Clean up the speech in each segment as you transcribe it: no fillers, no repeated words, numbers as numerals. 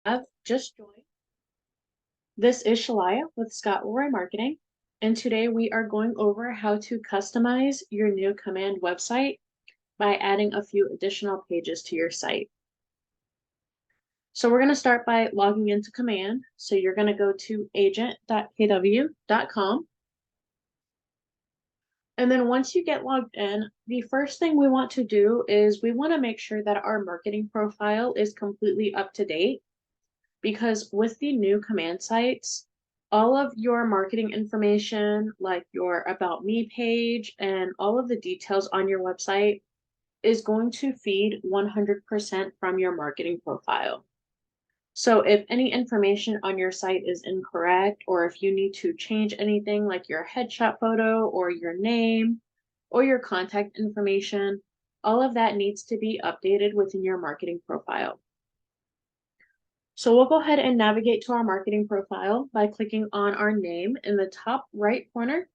have just joined. This is Shalaya with Scott Roy Marketing, and today we are going over how to customize your new command website by adding a few additional pages to your site. So we're going to start by logging into command. So you're going to go to agent.kw.com. And then once you get logged in, the first thing we want to do is we want to make sure that our marketing profile is completely up to date. Because with the new command sites, all of your marketing information, like your About Me page and all of the details on your website, is going to feed 100% from your marketing profile. So if any information on your site is incorrect, or if you need to change anything like your headshot photo or your name or your contact information, all of that needs to be updated within your marketing profile. So we'll go ahead and navigate to our marketing profile by clicking on our name in the top right corner.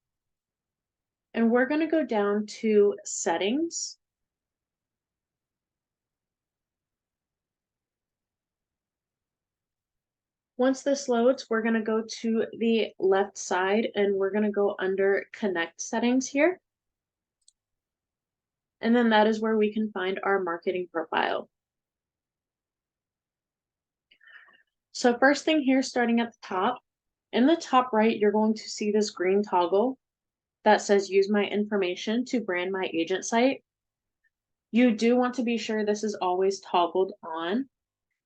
And we're going to go down to settings. Once this loads, we're going to go to the left side and we're going to go under connect settings here. And then that is where we can find our marketing profile. So first thing here, starting at the top, in the top right, you're going to see this green toggle that says use my information to brand my agent site. You do want to be sure this is always toggled on,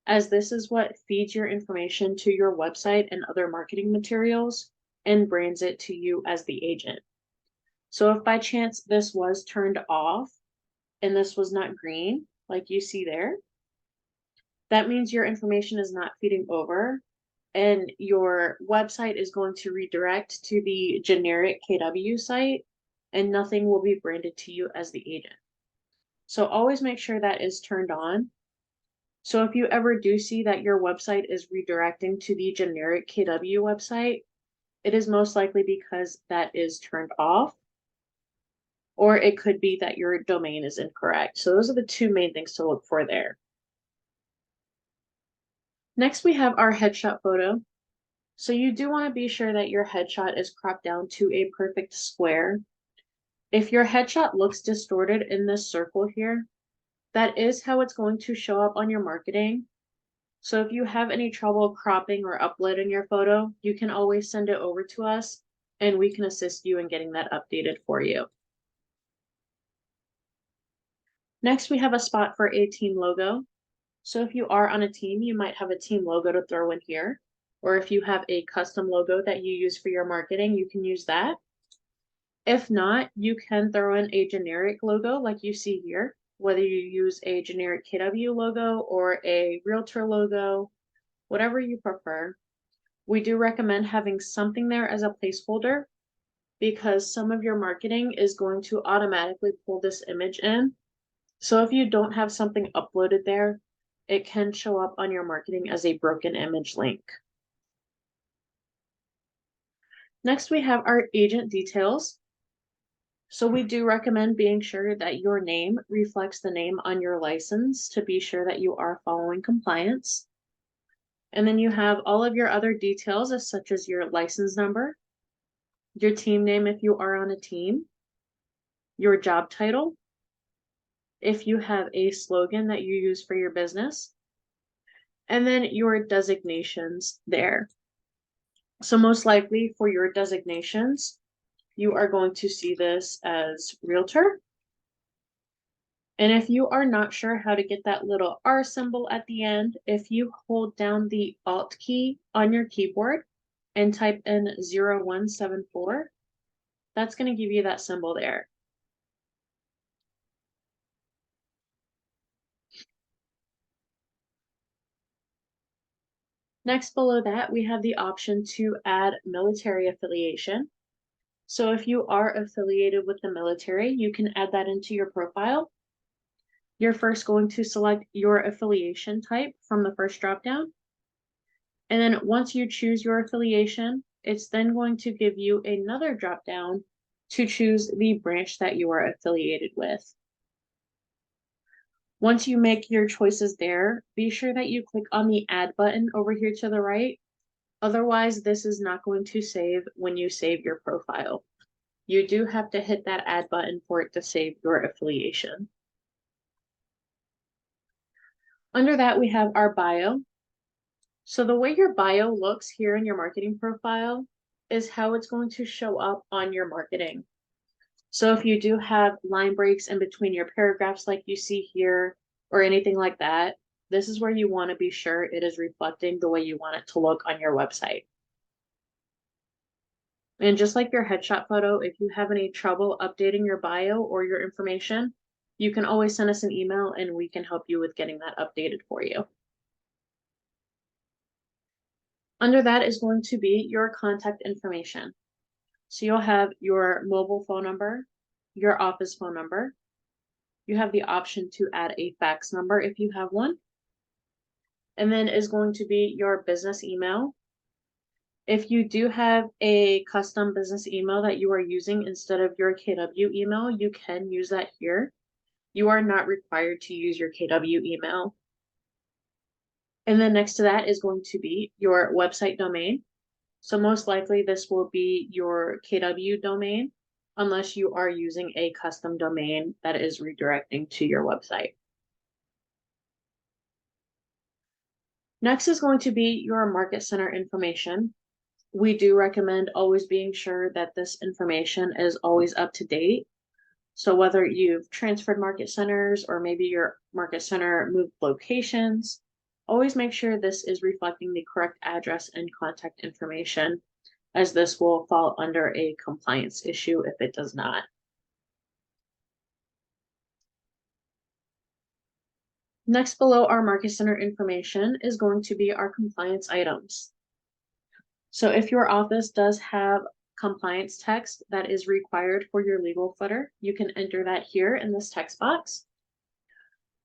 as this is what feeds your information to your website and other marketing materials and brands it to you as the agent. So if by chance this was turned off and this was not green, like you see there, that means your information is not feeding over and your website is going to redirect to the generic KW site and nothing will be branded to you as the agent. So always make sure that is turned on. So if you ever do see that your website is redirecting to the generic KW website, it is most likely because that is turned off, or it could be that your domain is incorrect. So those are the two main things to look for there. Next, we have our headshot photo. So you do want to be sure that your headshot is cropped down to a perfect square. If your headshot looks distorted in this circle here, that is how it's going to show up on your marketing. So if you have any trouble cropping or uploading your photo, you can always send it over to us and we can assist you in getting that updated for you. Next, we have a spot for a team logo. So if you are on a team, you might have a team logo to throw in here. Or if you have a custom logo that you use for your marketing, you can use that. If not, you can throw in a generic logo like you see here, whether you use a generic KW logo or a realtor logo, whatever you prefer. We do recommend having something there as a placeholder because some of your marketing is going to automatically pull this image in. So if you don't have something uploaded there, it can show up on your marketing as a broken image link. Next, we have our agent details. So we do recommend being sure that your name reflects the name on your license to be sure that you are following compliance. And then you have all of your other details such as your license number, your team name if you are on a team, your job title, if you have a slogan that you use for your business, and then your designations there. So most likely for your designations, you are going to see this as realtor. And if you are not sure how to get that little R symbol at the end, if you hold down the Alt key on your keyboard and type in 0174, that's going to give you that symbol there. Next, below that, we have the option to add military affiliation. So if you are affiliated with the military, you can add that into your profile. You're first going to select your affiliation type from the first dropdown. And then once you choose your affiliation, it's then going to give you another dropdown to choose the branch that you are affiliated with. Once you make your choices there, be sure that you click on the add button over here to the right. Otherwise, this is not going to save when you save your profile. You do have to hit that add button for it to save your affiliation. Under that, we have our bio. So the way your bio looks here in your marketing profile is how it's going to show up on your marketing. So if you do have line breaks in between your paragraphs like you see here or anything like that, this is where you want to be sure it is reflecting the way you want it to look on your website. And just like your headshot photo, if you have any trouble updating your bio or your information, you can always send us an email and we can help you with getting that updated for you. Under that is going to be your contact information. So you'll have your mobile phone number, your office phone number. You have the option to add a fax number if you have one. And then is going to be your business email. If you do have a custom business email that you are using instead of your KW email, you can use that here. You are not required to use your KW email. And then next to that is going to be your website domain. So most likely this will be your KW domain, unless you are using a custom domain that is redirecting to your website. Next is going to be your market center information. We do recommend always being sure that this information is always up to date. So whether you've transferred market centers or maybe your market center moved locations, always make sure this is reflecting the correct address and contact information, as this will fall under a compliance issue if it does not. Next below our market center information is going to be our compliance items. So if your office does have compliance text that is required for your legal footer, you can enter that here in this text box.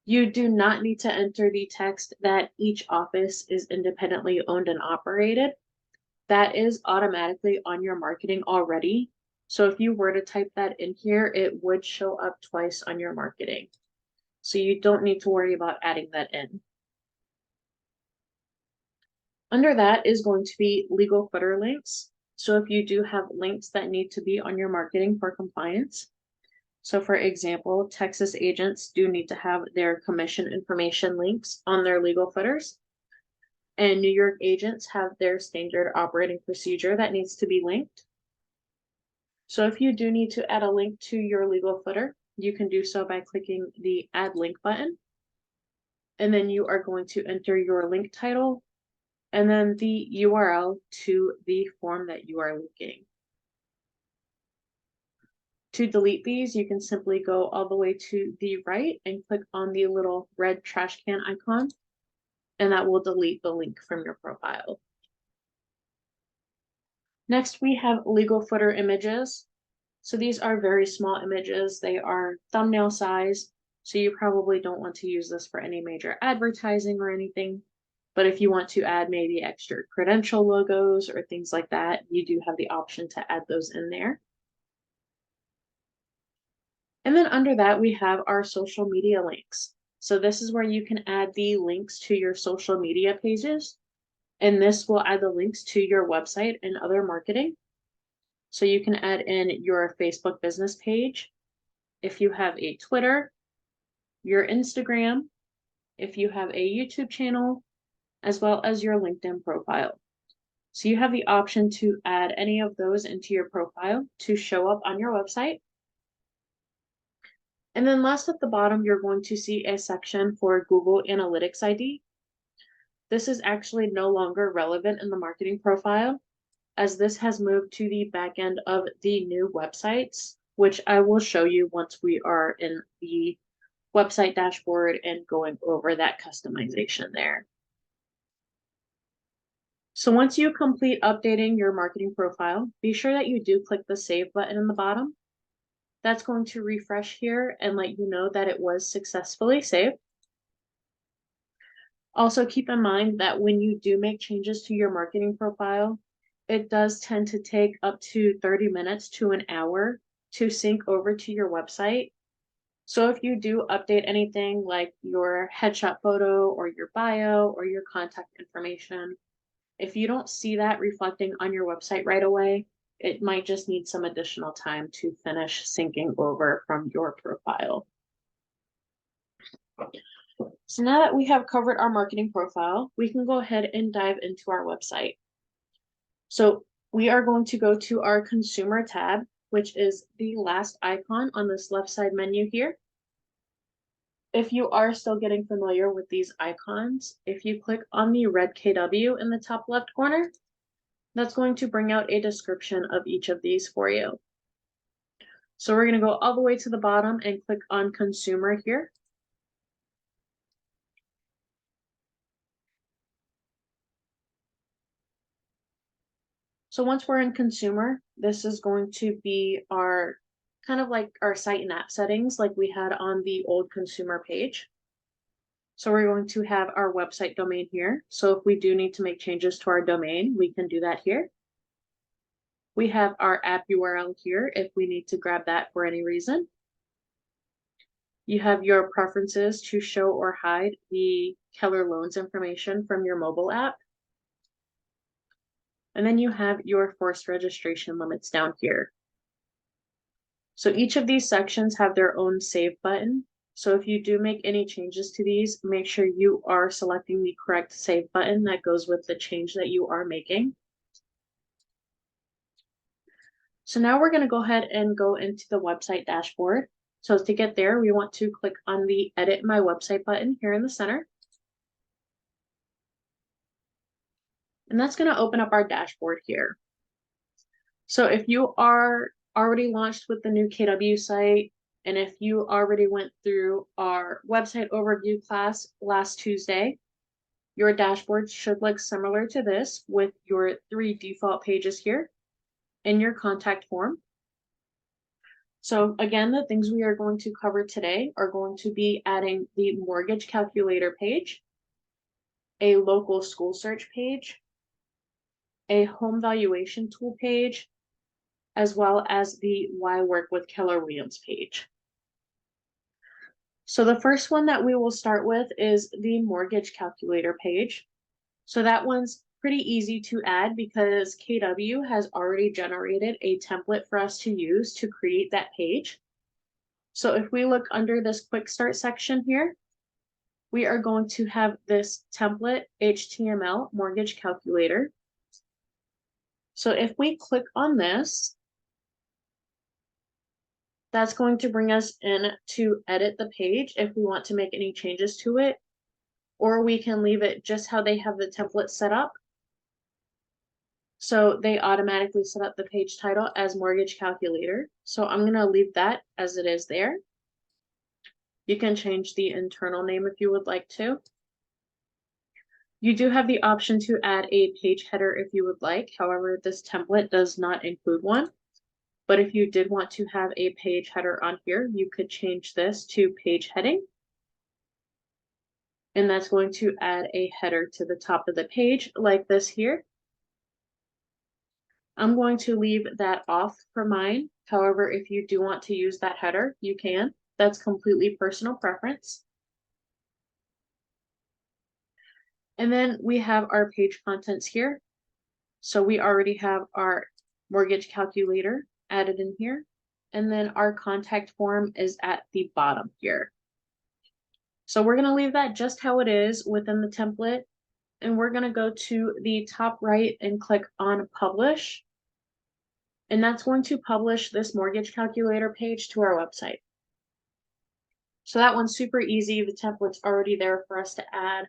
You do not need to enter the text that each office is independently owned and operated. That is automatically on your marketing already. So if you were to type that in here, it would show up twice on your marketing. So you don't need to worry about adding that in. Under that is going to be legal footer links. So if you do have links that need to be on your marketing for compliance. So for example, Texas agents do need to have their commission information links on their legal footers. And New York agents have their standard operating procedure that needs to be linked. So if you do need to add a link to your legal footer, you can do so by clicking the add link button. And then you are going to enter your link title and then the URL to the form that you are linking. To delete these, you can simply go all the way to the right and click on the little red trash can icon, and that will delete the link from your profile. Next, we have legal footer images. So these are very small images. They are thumbnail size, so you probably don't want to use this for any major advertising or anything. But if you want to add maybe extra credential logos or things like that, you do have the option to add those in there. And then under that, we have our social media links. So this is where you can add the links to your social media pages. And this will add the links to your website and other marketing. So you can add in your Facebook business page, if you have a Twitter, your Instagram, if you have a YouTube channel, as well as your LinkedIn profile. So you have the option to add any of those into your profile to show up on your website. And then last at the bottom, you're going to see a section for Google Analytics ID. This is actually no longer relevant in the marketing profile, as this has moved to the back end of the new websites, which I will show you once we are in the website dashboard and going over that customization there. So once you complete updating your marketing profile, be sure that you do click the save button in the bottom. That's going to refresh here and let you know that it was successfully saved. Also keep in mind that when you do make changes to your marketing profile, it does tend to take up to 30 minutes to an hour to sync over to your website. So if you do update anything like your headshot photo or your bio or your contact information, if you don't see that reflecting on your website right away, it might just need some additional time to finish syncing over from your profile. So now that we have covered our marketing profile, we can go ahead and dive into our website. So we are going to go to our consumer tab, which is the last icon on this left side menu here. If you are still getting familiar with these icons, if you click on the red KW in the top left corner, that's going to bring out a description of each of these for you. So we're going to go all the way to the bottom and click on consumer here. So once we're in consumer, this is going to be our kind of like our site and app settings like we had on the old consumer page. So we're going to have our website domain here. So if we do need to make changes to our domain, we can do that here. We have our app URL here if we need to grab that for any reason. You have your preferences to show or hide the Keller Loans information from your mobile app. And then you have your forced registration limits down here. So each of these sections have their own save button. So if you do make any changes to these, make sure you are selecting the correct save button that goes with the change that you are making. So now we're going to go ahead and go into the website dashboard. So to get there, we want to click on the Edit My Website button here in the center. And that's going to open up our dashboard here. So if you are already launched with the new KW site, and if you already went through our website overview class last Tuesday, your dashboard should look similar to this with your 3 default pages here in your contact form. So again, the things we are going to cover today are going to be adding the mortgage calculator page, a local school search page, a home valuation tool page, as well as the Why Work with Keller Williams page. So the first one that we will start with is the mortgage calculator page. So that one's pretty easy to add because KW has already generated a template for us to use to create that page. So if we look under this quick start section here, we are going to have this template HTML mortgage calculator. So if we click on this, that's going to bring us in to edit the page if we want to make any changes to it, or we can leave it just how they have the template set up. So they automatically set up the page title as mortgage calculator. So I'm going to leave that as it is there. You can change the internal name if you would like to. You do have the option to add a page header if you would like. However, this template does not include one. But if you did want to have a page header on here, you could change this to page heading. And that's going to add a header to the top of the page like this here. I'm going to leave that off for mine. However, if you do want to use that header, you can. That's completely personal preference. And then we have our page contents here. So we already have our mortgage calculator added in here. And then our contact form is at the bottom here. So we're going to leave that just how it is within the template. And we're going to go to the top right and click on Publish. And that's going to publish this mortgage calculator page to our website. So that one's super easy. The template's already there for us to add.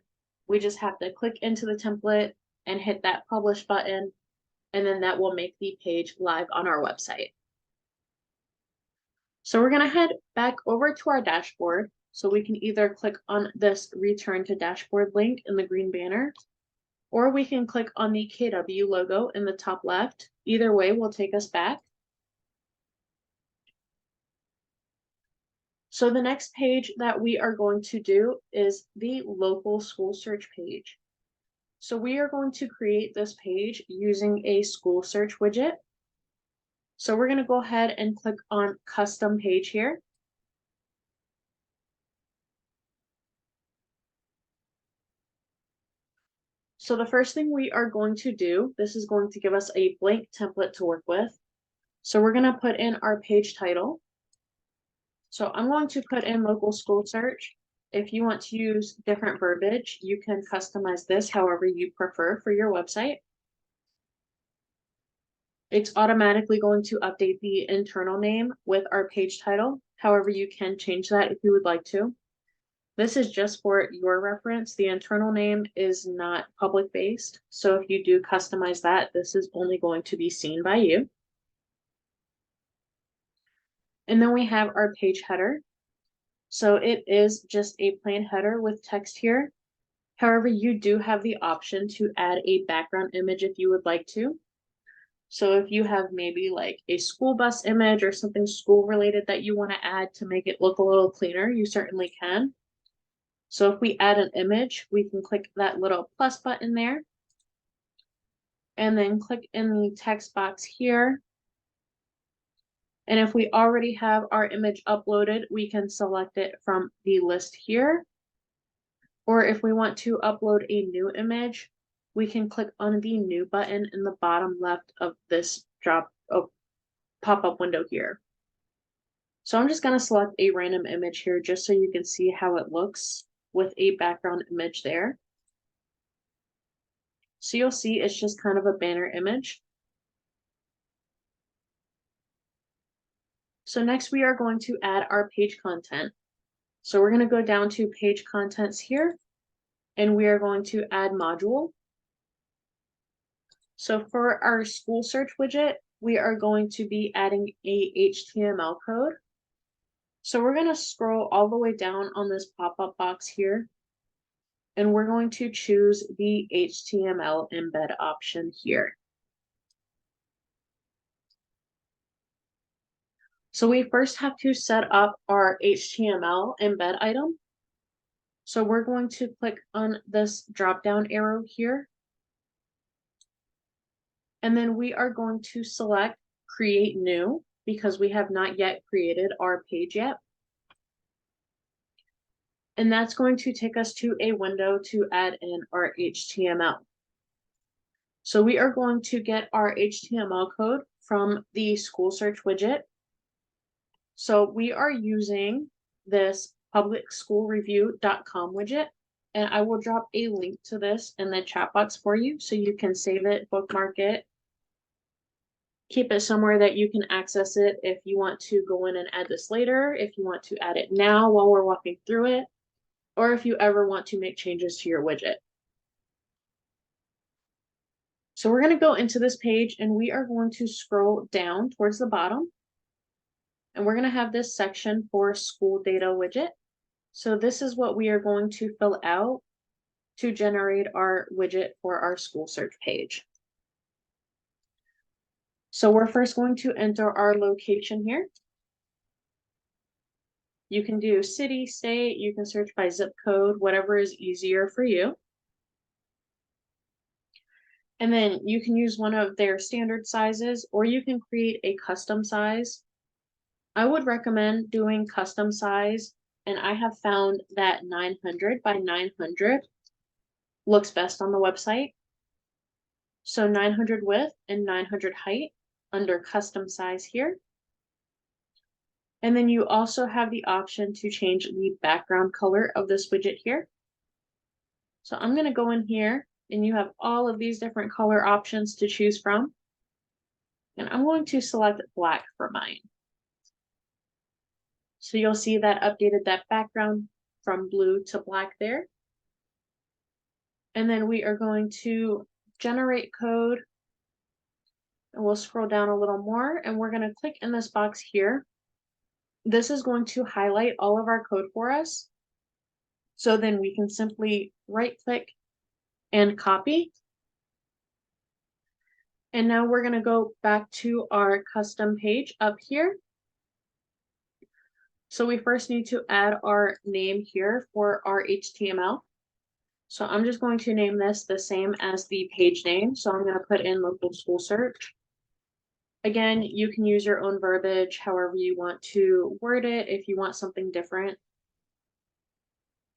We just have to click into the template and hit that Publish button. And then that will make the page live on our website. So we're going to head back over to our dashboard. So we can either click on this Return to Dashboard link in the green banner, or we can click on the KW logo in the top left. Either way will take us back. So the next page that we are going to do is the local school search page. So we are going to create this page using a school search widget. So we're going to go ahead and click on Custom Page here. So the first thing we are going to do, this is going to give us a blank template to work with. So we're going to put in our page title. So I'm going to put in local school search. If you want to use different verbiage, you can customize this however you prefer for your website. It's automatically going to update the internal name with our page title. However, you can change that if you would like to. This is just for your reference. The internal name is not public based. So if you do customize that, this is only going to be seen by you. And then we have our page header. So it is just a plain header with text here. However, you do have the option to add a background image if you would like to. So if you have maybe like a school bus image or something school related that you want to add to make it look a little cleaner, you certainly can. So if we add an image, we can click that little plus button there and then click in the text box here. And if we already have our image uploaded, we can select it from the list here. Or if we want to upload a new image, we can click on the new button in the bottom left of this pop-up window here. So I'm just going to select a random image here just so you can see how it looks with a background image there. So you'll see it's just kind of a banner image. So next we are going to add our page content. So we're going to go down to page contents here and we are going to add module. So for our school search widget, we are going to be adding a HTML code. So we're going to scroll all the way down on this pop-up box here, and we're going to choose the HTML embed option here. So we first have to set up our HTML embed item. So we're going to click on this drop-down arrow here. And then we are going to select Create New because we have not yet created our page yet. And that's going to take us to a window to add in our HTML. So we are going to get our HTML code from the school search widget. So we are using this publicschoolreview.com widget, and I will drop a link to this in the chat box for you so you can save it, bookmark it, keep it somewhere that you can access it if you want to go in and add this later, if you want to add it now while we're walking through it, or if you ever want to make changes to your widget. So we're going to go into this page and we are going to scroll down towards the bottom. And we're going to have this section for school data widget. So this is what we are going to fill out to generate our widget for our school search page. So we're first going to enter our location here. You can do city, state, you can search by zip code, whatever is easier for you. And then you can use one of their standard sizes, or you can create a custom size. I would recommend doing custom size, and I have found that 900 by 900 looks best on the website. So 900 width and 900 height under custom size here. And then you also have the option to change the background color of this widget here. So I'm going to go in here and you have all of these different color options to choose from. And I'm going to select black for mine. So you'll see that updated that background from blue to black there. And then we are going to generate code. And we'll scroll down a little more and we're going to click in this box here. This is going to highlight all of our code for us. So then we can simply right click and copy. And now we're going to go back to our custom page up here. So we first need to add our name here for our HTML. So I'm just going to name this the same as the page name. So I'm going to put in local school search. Again, you can use your own verbiage however you want to word it if you want something different.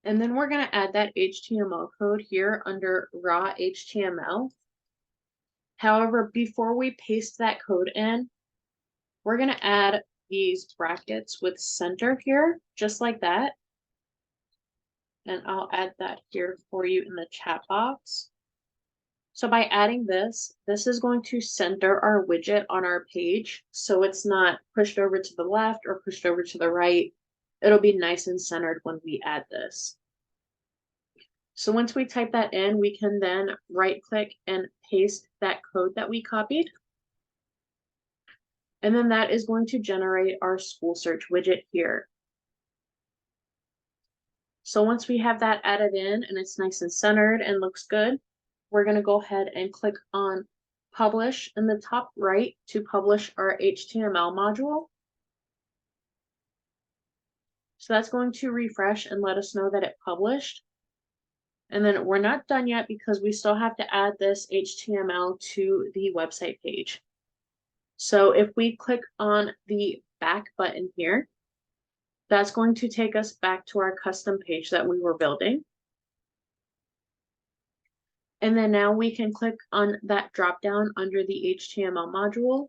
And then we're going to add that HTML code here under raw HTML. However, before we paste that code in, we're going to add these brackets with center here, just like that. And I'll add that here for you in the chat box. So by adding this is going to center our widget on our page, so it's not pushed over to the left or pushed over to the right. It'll be nice and centered when we add this. So once we type that in, we can then right click and paste that code that we copied. And then that is going to generate our school search widget here. So once we have that added in and it's nice and centered and looks good, we're going to go ahead and click on publish in the top right to publish our HTML module. So that's going to refresh and let us know that it published. And then we're not done yet because we still have to add this HTML to the website page. So if we click on the back button here, that's going to take us back to our custom page that we were building. And then now we can click on that drop down under the HTML module,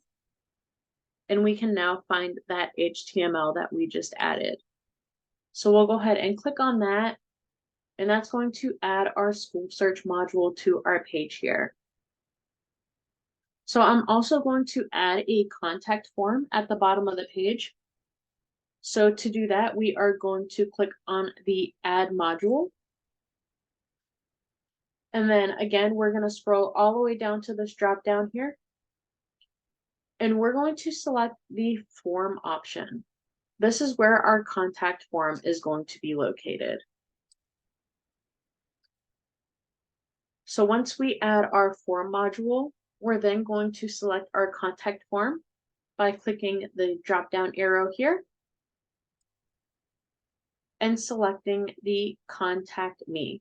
and we can now find that HTML that we just added. So we'll go ahead and click on that, and that's going to add our school search module to our page here. So I'm also going to add a contact form at the bottom of the page. So to do that, we are going to click on the add module. And then again, we're going to scroll all the way down to this drop down here. And we're going to select the form option. This is where our contact form is going to be located. So once we add our form module, we're then going to select our contact form by clicking the drop down arrow here and selecting the contact me.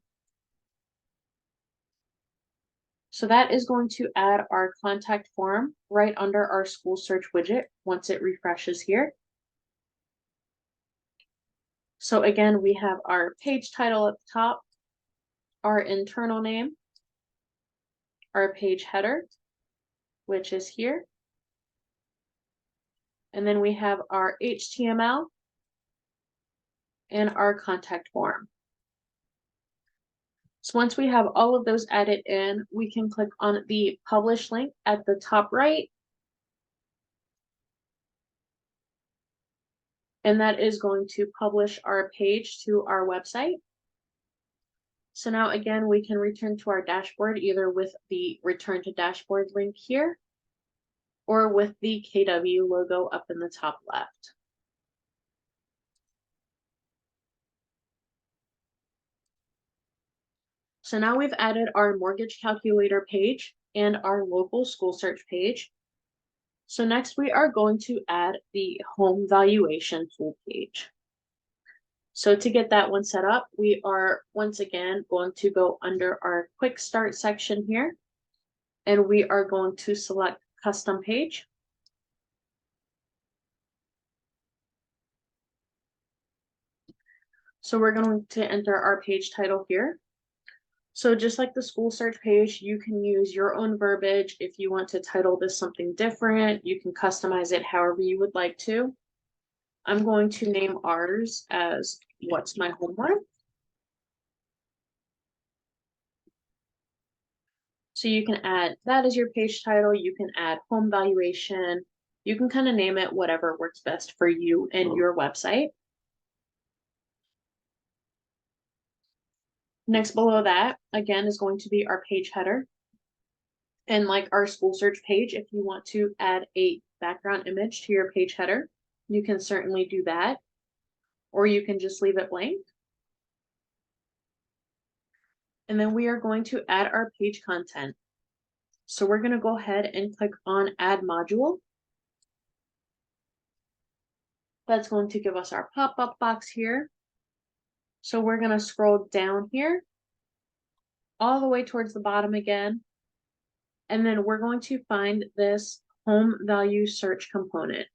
So that is going to add our contact form right under our school search widget once it refreshes here. So again, we have our page title at the top, our internal name, our page header, which is here. And then we have our HTML and our contact form. So once we have all of those added in, we can click on the publish link at the top right. And that is going to publish our page to our website. So now again, we can return to our dashboard either with the return to dashboard link here or with the KW logo up in the top left. So now we've added our mortgage calculator page and our local school search page. So next we are going to add the home valuation tool page. So to get that one set up, we are once again going to go under our quick start section here, and we are going to select custom page. So we're going to enter our page title here. So just like the school search page, you can use your own verbiage. If you want to title this something different, you can customize it however you would like to. I'm going to name ours as What's My Homework? So you can add that as your page title. You can add home valuation. You can kind of name it whatever works best for you and your website. Next below that, again, is going to be our page header. And like our school search page, if you want to add a background image to your page header, you can certainly do that, or you can just leave it blank. And then we are going to add our page content. So we're going to go ahead and click on Add Module. That's going to give us our pop-up box here. So we're going to scroll down here, all the way towards the bottom again. And then we're going to find this home value search component.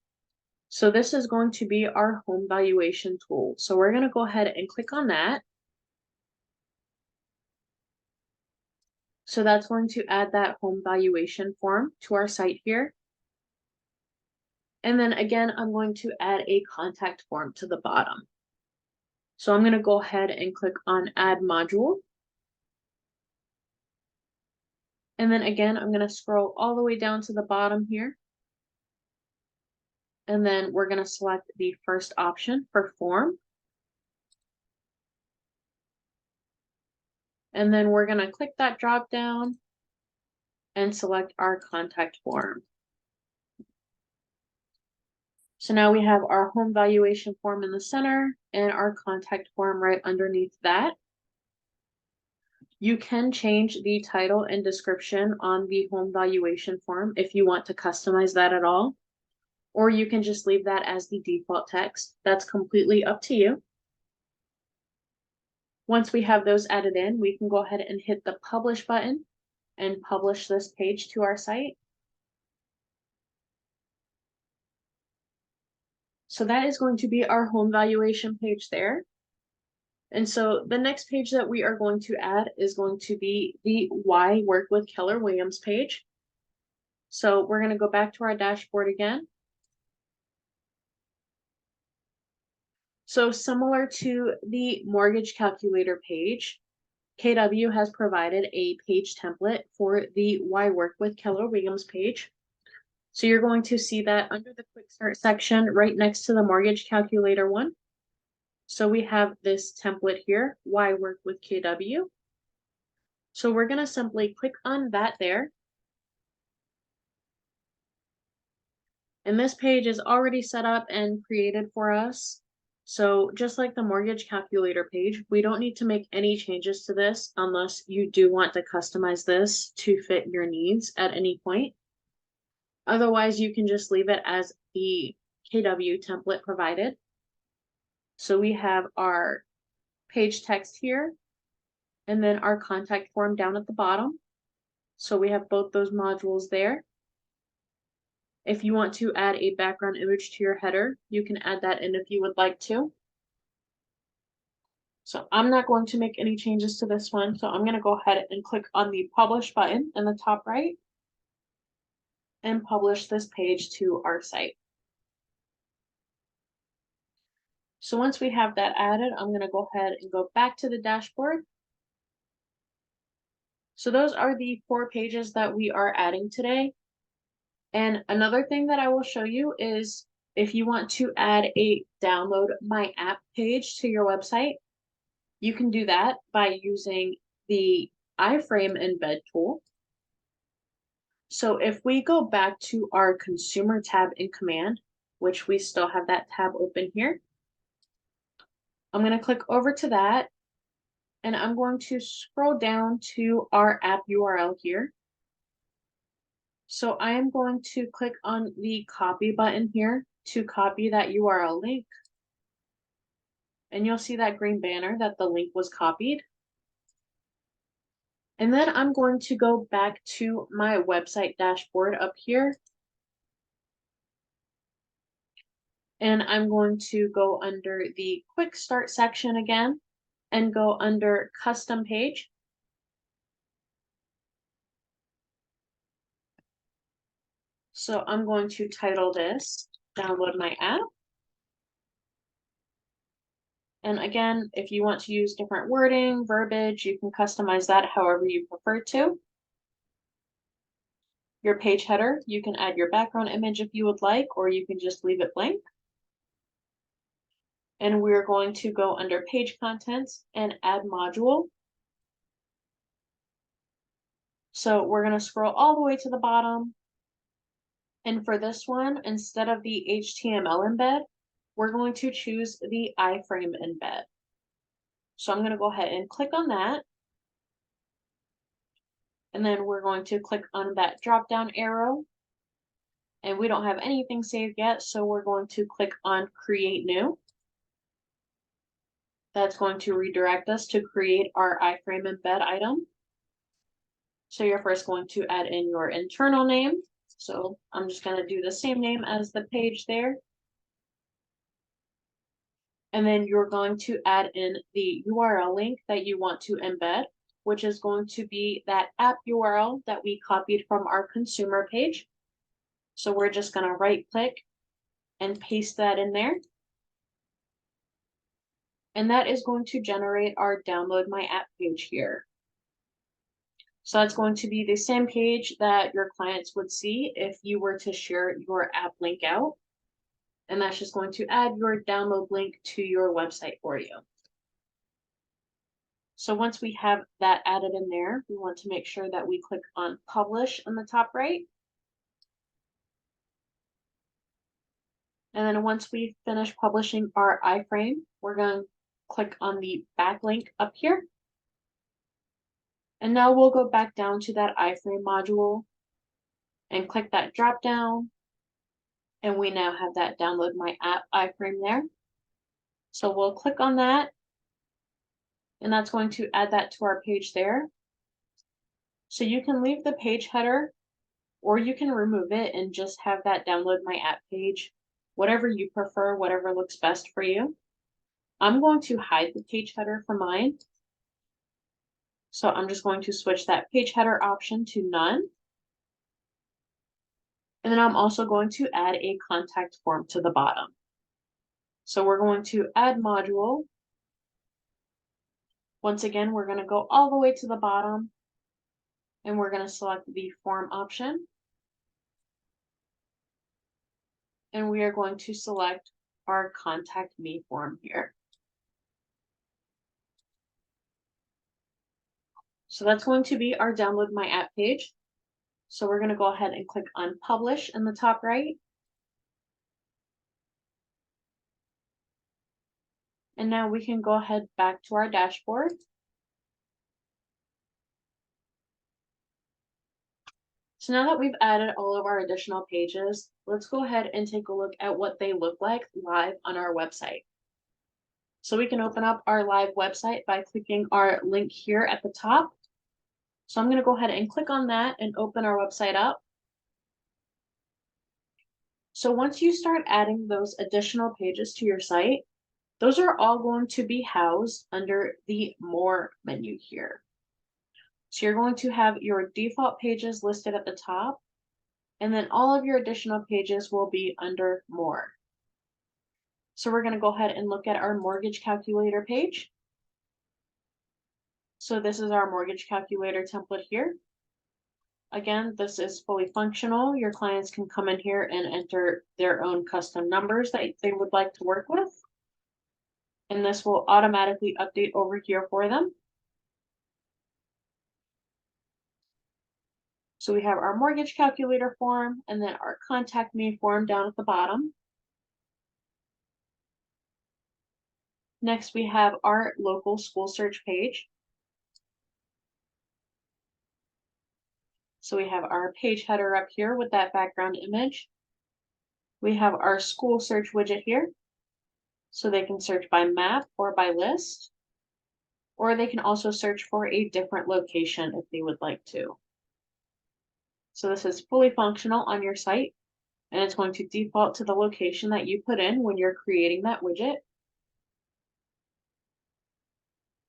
So this is going to be our home valuation tool. So we're going to go ahead and click on that. So that's going to add that home valuation form to our site here. And then again, I'm going to add a contact form to the bottom. So I'm going to go ahead and click on Add Module. And then again, I'm going to scroll all the way down to the bottom here. And then we're going to select the first option for form. And then we're going to click that drop down and select our contact form. So now we have our home valuation form in the center and our contact form right underneath that. You can change the title and description on the home valuation form if you want to customize that at all, or you can just leave that as the default text. That's completely up to you. Once we have those added in, we can go ahead and hit the publish button and publish this page to our site. So that is going to be our home valuation page there. And so the next page that we are going to add is going to be the Why Work with Keller Williams page. So we're going to go back to our dashboard again. So similar to the mortgage calculator page, KW has provided a page template for the Why Work with Keller Williams page. So you're going to see that under the quick start section right next to the mortgage calculator one. So we have this template here, Why Work with KW. So we're going to simply click on that there. And this page is already set up and created for us. So just like the mortgage calculator page, we don't need to make any changes to this unless you do want to customize this to fit your needs at any point. Otherwise, you can just leave it as the KW template provided. So we have our page text here, and then our contact form down at the bottom. So we have both those modules there. If you want to add a background image to your header, you can add that in if you would like to. So I'm not going to make any changes to this one. So I'm going to go ahead and click on the publish button in the top right and publish this page to our site. So once we have that added, I'm going to go ahead and go back to the dashboard. So those are the 4 pages that we are adding today. And another thing that I will show you is if you want to add a download my app page to your website, you can do that by using the iframe embed tool. So if we go back to our consumer tab in Command, which we still have that tab open here, I'm going to click over to that and I'm going to scroll down to our app URL here. So I am going to click on the copy button here to copy that URL link. And you'll see that green banner that the link was copied. And then I'm going to go back to my website dashboard up here. And I'm going to go under the quick start section again and go under custom page. So I'm going to title this download my app. And again, if you want to use different wording, verbiage, you can customize that however you prefer to. Your page header, you can add your background image if you would like, or you can just leave it blank. And we're going to go under page contents and add module. So we're going to scroll all the way to the bottom. And for this one, instead of the HTML embed, we're going to choose the iframe embed. So I'm going to go ahead and click on that. And then we're going to click on that drop down arrow. And we don't have anything saved yet, so we're going to click on Create New. That's going to redirect us to create our iframe embed item. So you're first going to add in your internal name. So I'm just going to do the same name as the page there. And then you're going to add in the URL link that you want to embed. which is going to be that app URL that we copied from our consumer page. So we're just going to right click and paste that in there. And that is going to generate our download my app page here. So that's going to be the same page that your clients would see if you were to share your app link out. And that's just going to add your download link to your website for you. So once we have that added in there, we want to make sure that we click on publish in the top right. And then once we finish publishing our iframe, we're going to click on the backlink up here. And now we'll go back down to that iframe module and click that drop down. And we now have that download my app iframe there. So we'll click on that. And that's going to add that to our page there. So you can leave the page header or you can remove it and just have that download my app page, whatever you prefer, whatever looks best for you. I'm going to hide the page header for mine. So I'm just going to switch that page header option to none. And then I'm also going to add a contact form to the bottom. So we're going to add module. Once again, we're going to go all the way to the bottom and we're going to select the form option. And we are going to select our contact me form here. So that's going to be our download my app page. So we're going to go ahead and click on publish in the top right. And now we can go ahead back to our dashboard. So now that we've added all of our additional pages, let's go ahead and take a look at what they look like live on our website. So we can open up our live website by clicking our link here at the top. So I'm going to go ahead and click on that and open our website up. So once you start adding those additional pages to your site, those are all going to be housed under the More menu here. So you're going to have your default pages listed at the top, and then all of your additional pages will be under More. So we're going to go ahead and look at our mortgage calculator page. So this is our mortgage calculator template here. Again, this is fully functional. Your clients can come in here and enter their own custom numbers that they would like to work with. And this will automatically update over here for them. So we have our mortgage calculator form and then our contact me form down at the bottom. Next, we have our local school search page. So we have our page header up here with that background image. We have our school search widget here. So they can search by map or by list, or they can also search for a different location if they would like to. So this is fully functional on your site, and it's going to default to the location that you put in when you're creating that widget.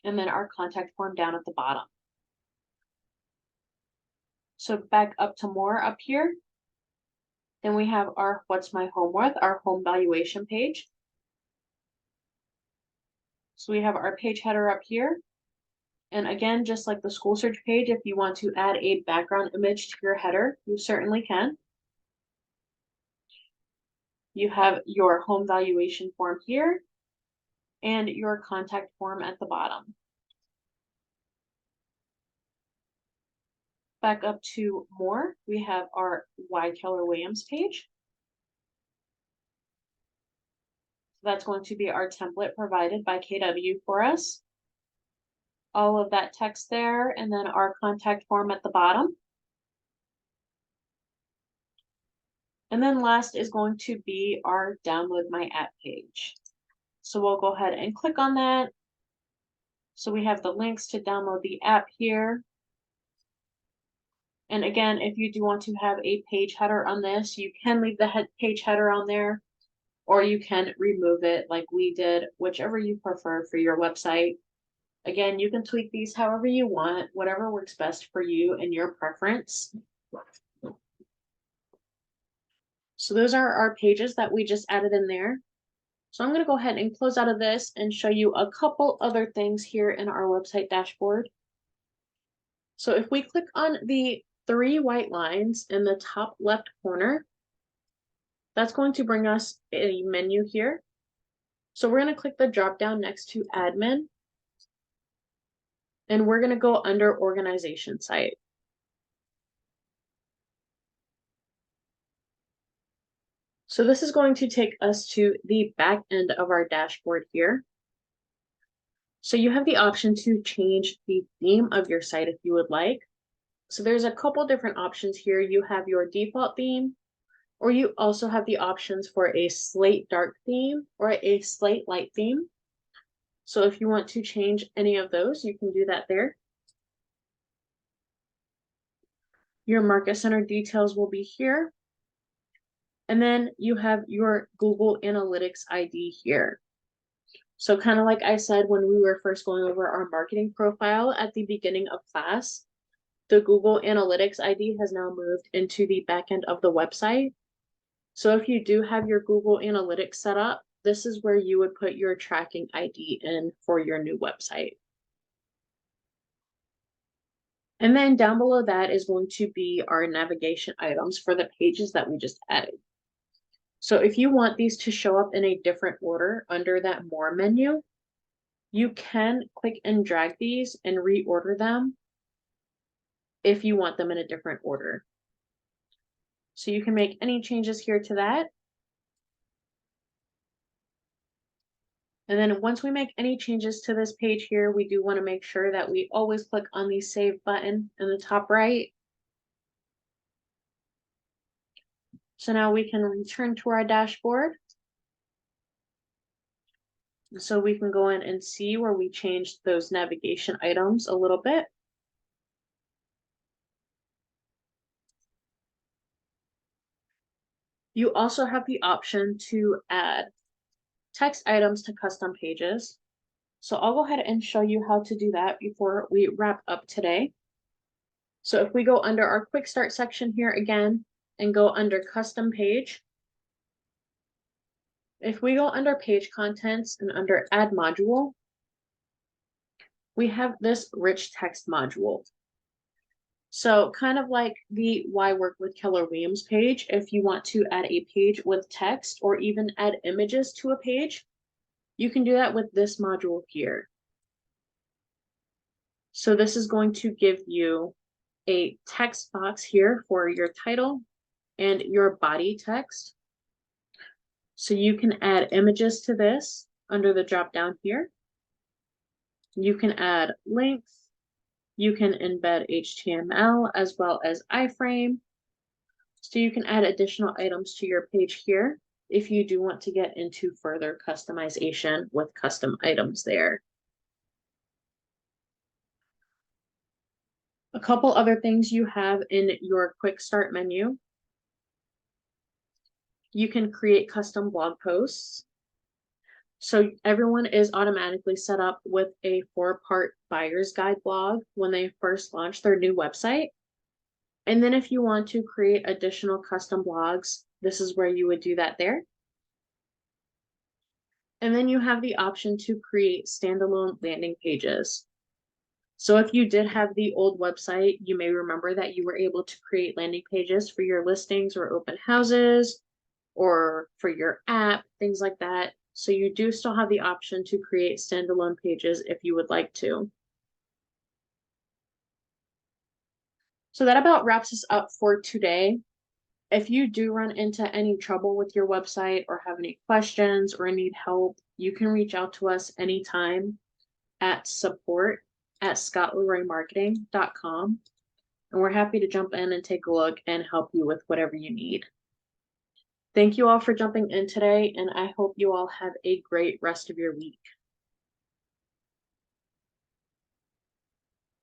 And then our contact form down at the bottom. So back up to More up here. Then we have our What's My Home Worth, our home valuation page. So we have our page header up here. And again, just like the school search page, if you want to add a background image to your header, you certainly can. You have your home valuation form here and your contact form at the bottom. Back up to More, we have our Why Keller Williams page. That's going to be our template provided by KW for us. All of that text there, and then our contact form at the bottom. And then last is going to be our download my app page. So we'll go ahead and click on that. So we have the links to download the app here. And again, if you do want to have a page header on this, you can leave the page header on there, or you can remove it like we did, whichever you prefer for your website. Again, you can tweak these however you want, whatever works best for you and your preference. So those are our pages that we just added in there. So I'm going to go ahead and close out of this and show you a couple other things here in our website dashboard. So if we click on the 3 white lines in the top left corner, that's going to bring us a menu here. So we're going to click the drop down next to admin, and we're going to go under organization site. So this is going to take us to the back end of our dashboard here. So you have the option to change the theme of your site if you would like. So there's a couple different options here. You have your default theme, or you also have the options for a slate dark theme or a slate light theme. So if you want to change any of those, you can do that there. Your market center details will be here. And then you have your Google Analytics ID here. So kind of like I said when we were first going over our marketing profile at the beginning of class, the Google Analytics ID has now moved into the back end of the website. So if you do have your Google Analytics set up, this is where you would put your tracking ID in for your new website. And then down below that is going to be our navigation items for the pages that we just added. So if you want these to show up in a different order under that More menu, you can click and drag these and reorder them if you want them in a different order. So you can make any changes here to that. And then once we make any changes to this page here, we do want to make sure that we always click on the Save button in the top right. So now we can return to our dashboard. So we can go in and see where we changed those navigation items a little bit. You also have the option to add text items to custom pages. So I'll go ahead and show you how to do that before we wrap up today. So if we go under our quick start section here again and go under custom page, if we go under page contents and under add module, we have this rich text module. So kind of like the Why Work with Keller Williams page, if you want to add a page with text or even add images to a page, you can do that with this module here. So this is going to give you a text box here for your title and your body text. So you can add images to this under the drop down here. You can add links. You can embed HTML as well as iframe. So you can add additional items to your page here if you do want to get into further customization with custom items there. A couple other things you have in your quick start menu. You can create custom blog posts. So everyone is automatically set up with a 4-part buyer's guide blog when they first launch their new website. And then if you want to create additional custom blogs, this is where you would do that there. And then you have the option to create standalone landing pages. So if you did have the old website, you may remember that you were able to create landing pages for your listings or open houses or for your app, things like that. So you do still have the option to create standalone pages if you would like to. So that about wraps us up for today. If you do run into any trouble with your website or have any questions or need help, you can reach out to us anytime at support@scottleroymarketing.com. And we're happy to jump in and take a look and help you with whatever you need. Thank you all for jumping in today, and I hope you all have a great rest of your week.